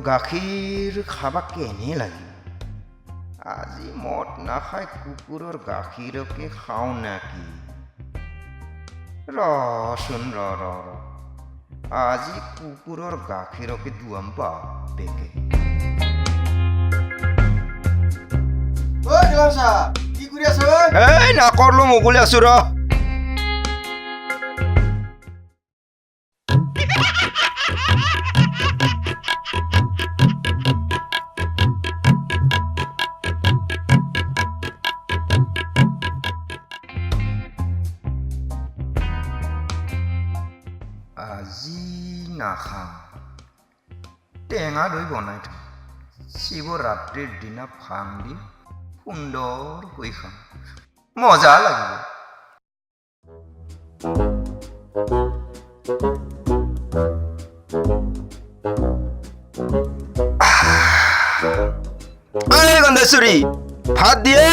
গাখীৰ খাবা কেনে লাগে আজি মদ নাখাই কুকুৰৰ গাখীৰকে খাওঁ নাকি ৰচোন ৰ আজি কুকুৰৰ গাখীৰকে দুৱাম বাপেকে কি কৰি আছ এই নাকৰলো মুকলি আছো ৰ আজি নাখাওঁ টেঙা দৈ বনাই থওঁ শিৱৰাত্ৰিৰ দিনা ভাং দি সুন্দৰ হৈ খাম মজা লাগিব গন্ধেশ্বৰী ভাত দিয়ে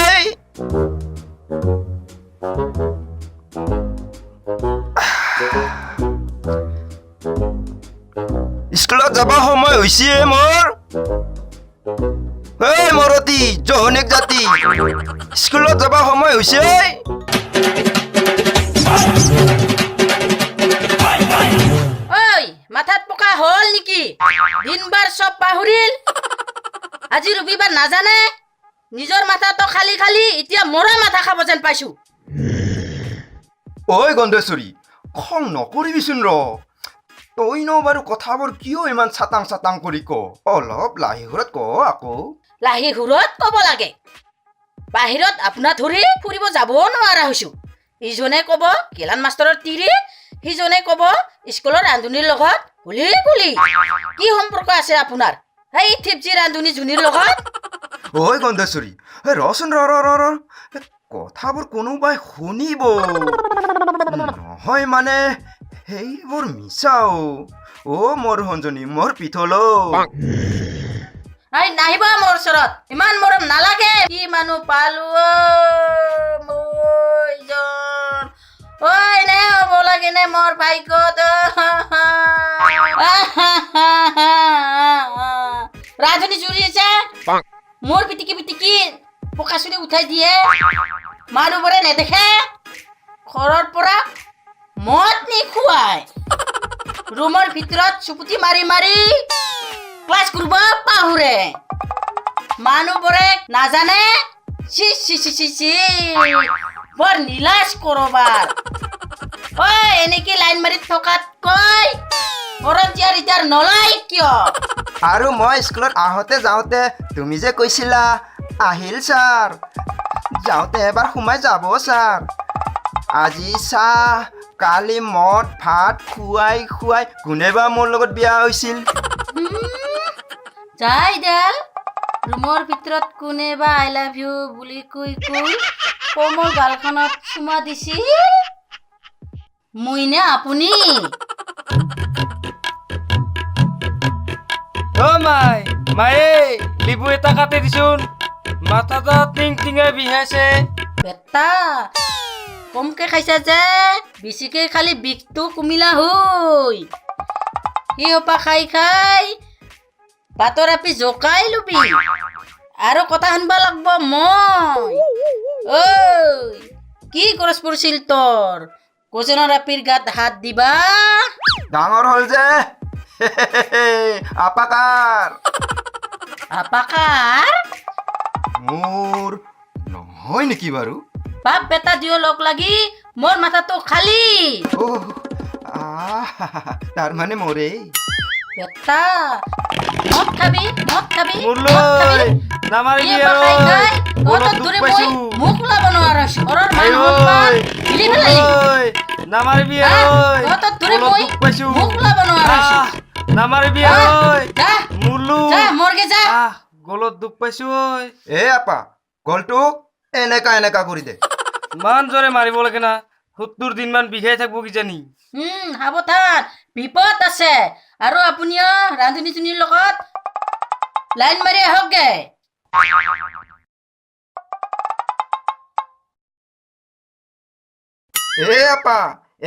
স্কুলত যাব সময় হৈছে মোৰ এই মৰতি জহনিক জাতি স্কুলত যাব সময় হৈছে ঐ মাথাত পকা হল নেকি দিনবাৰ সব পাহৰিল আজি ৰবিবাৰ নাজানে নিজৰ মাথাটো খালি খালি এতিয়া মৰা মাথা খাব যেন পাইছো ঐ গন্ধেশ্বৰী খং নকৰিবিচোন ৰ তই ন বাৰু কথাবোৰ কিয় ইমান চাতাং চাতাং কৰি ক অলপ লাহি ঘৰত ক আকৌ লাহি ঘূৰত কব লাগে বাহিৰত আপোনাক ধৰি ফুৰিব যাব নোৱাৰা হৈছো ইজনে কব গেলান মাষ্টৰৰ তিৰি সিজনে কব স্কুলৰ ৰান্ধনীৰ লগত হুলি গুলি কি সম্পৰ্ক আছে আপোনাৰ সেই থিপজি ৰান্ধনী জুনিৰ লগত ঐ গন্ধেশ্বৰী ৰচোন ৰ কথাবোৰ কোনোবাই শুনিব নহয় মানে সেইবোৰ মিছাও মোৰ সঞ্জনী মোৰ পিঠল নাহিব মোৰ ওচৰত ইমান মৰম নালাগে কি মানুহ পালো নে হ'ব লাগে নে মোৰ ভাগ্যত ৰাজনী জুৰি আছে মোৰ পিটিকি পকা চুলি উঠাই দিয়ে মানুহবোৰে নেদেখে ঘৰৰ পৰা মদ নি খুৱাই ৰুমৰ ভিতৰত চুপুতি মাৰি ক্লাছ কৰিব পাহৰে মানুহবোৰে নাজানে চি বৰ নীলাজ কৰবাৰ ঐ এনেকে লাইন মাৰি থকাতকৈ ভৰতীয়া ৰিটাৰ নলয় কিয় আৰু মই স্কুলত আহোঁতে যাওঁতে তুমি যে কৈছিলা আহিল ছাৰ যাওঁতে এবাৰ সোমাই যাব ছাৰ আজি চাহ কালি মদ ভাত খুৱাই কোনে বা মোৰ লগত বিয়া হৈছিল যাই দেল ৰুমৰ ভিতৰত কোনে বা আই লাভ ইউ বুলি কৈ কোমল গালখনত চুমা দিছিল মই নে আপুনি মায়ে লিবু এটা কাটি দিছোন মাথাটা টিঙে বিহাইছে বেটা কমকে খাইছা যে বেছিকে খালি বিষটো কুমিলা হৈ সি সোপা খাই বাটৰ আপি জকাই লবি আৰু কথা শুনব লাগব মই ঐ কি কৰছ পৰিছিল তোৰ কোজনৰ আপিৰ গাত হাত দিবা ডাঙৰ হ'ল যে আপাকাৰ মোৰ নহয় নেকি বাৰু বাপ বেটা দিও লগ লাগি মোৰ মাথাটো খালি তাৰ মানে মোৰে বেটা মদ খাবি নামাৰিবি মুখ ওলাব নোৱাৰা ঘৰৰ মানুহ মিলি পেলাই নামাৰিবি মুখ ওলাব নোৱাৰা নামাৰিবি মৰগে যা গলত দুখ পাইছো এ আপা গলটো এনেকা কৰি দে ইমান জোৰে মাৰিব লাগে না 70 দিনমান বিষাই থাকব কিজানি সাৱধান বিপদ আছে আৰু আপুনিও ৰান্ধনীজনীৰ লগত লাইন মাৰি আহকগে এ আপা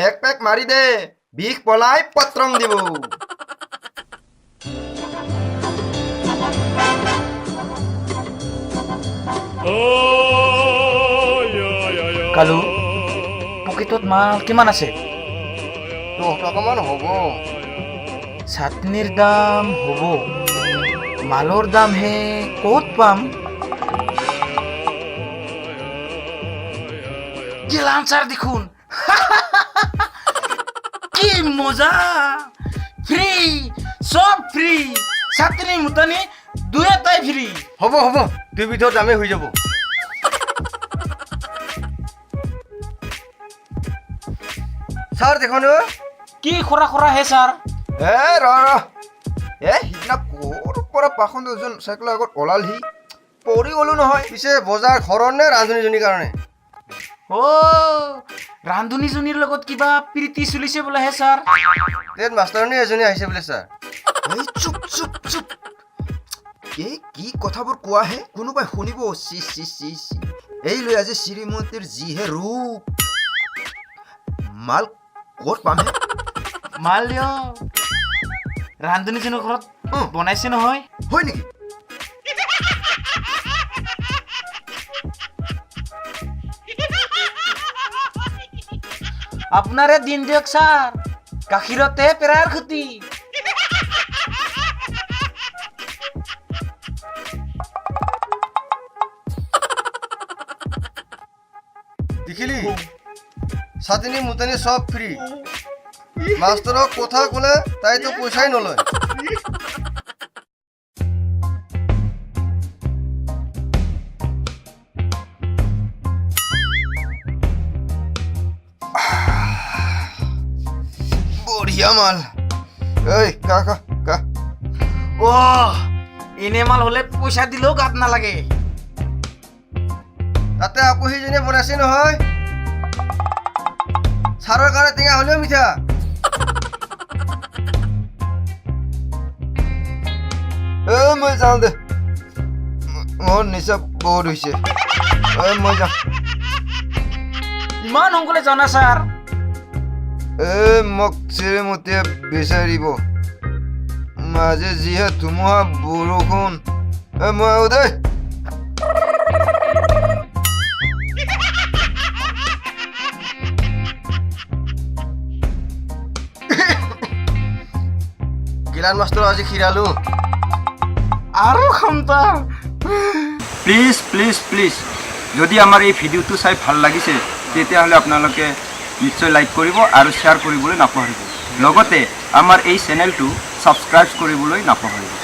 এক পেক মাৰি দে বিষ পলাই পত্ৰং দিব কালু পকেটত মাল কিমান আছে 10 টকামান হ'ব চাটনিৰ দাম হ'ব মালৰ দাম হে ক'ত পাম গেলান ছাৰ দেখোন কি মজা ফ্ৰী সব ফ্ৰী চাটনি মুটানি দুয়োটাই ফ্ৰী হ'ব দুবিধৰ দামে হৈ যাব ছাৰ দেখোন কি খৰা খৰা হে ছাৰ সিদিনা ক'ৰ পৰা পাখন্দ এজন চাইকেলৰ আগত ওলালহি পৰি গ'লো নহয় পিছে বজাৰ ঘৰৰ নে ৰান্ধনীজনীৰ কাৰণে ৰান্ধনীজনীৰ লগত কিবা প্ৰীতি চলিছে বোলে হে ছাৰ তেত মাষ্টাৰণী এজনী আহিছে বোলে ছাৰ চুপ কি কথাবোৰ কোৱাহে কোনোবাই শুনিব চি এই লৈ আজি শ্ৰীমতীৰ যিহে ৰূপ মাল ক'ত পামহে মাল ৰান্ধনীজনৰ ঘৰত বনাইছে নহয় হয় নেকি আপোনাৰে দিন দিয়ক ছাৰ গাখীৰতে পেৰাৰ খুটি দেখিলি চাটনি মুটানি সব ফ্ৰী মাষ্টৰক কথা ক'লে তাইতো পইচাই নলয় বঢ়িয়া মাল এই কা এনে মাল হলে পইচা দিলেও গাত নালাগে তাতে আপুহিজনীয়ে বনাইছে নহয় ছাৰৰ কাৰণে টেঙা হ'লেও মিঠা মই যাওঁ দে মোৰ নিচা বহুত হৈছে মই যাওঁ ইমান সোনকালে জানা ছাৰ মোক শ্ৰীমতীয়ে বিচাৰিব মাজে যিহে ধুমুহা বৰষুণ মই আহোঁ দেই গিলান মাষ্টৰ আজি খিৰালো আৰু ক্ষমতা প্লিজ যদি আমাৰ এই ভিডিঅ'টো চাই ভাল লাগিছে তেতিয়াহ'লে আপোনালোকে নিশ্চয় লাইক কৰিব আৰু শ্বেয়াৰ কৰিবলৈ নাপাহৰিব লগতে আমাৰ এই চেনেলটো ছাবস্ক্ৰাইব কৰিবলৈ নাপাহৰিব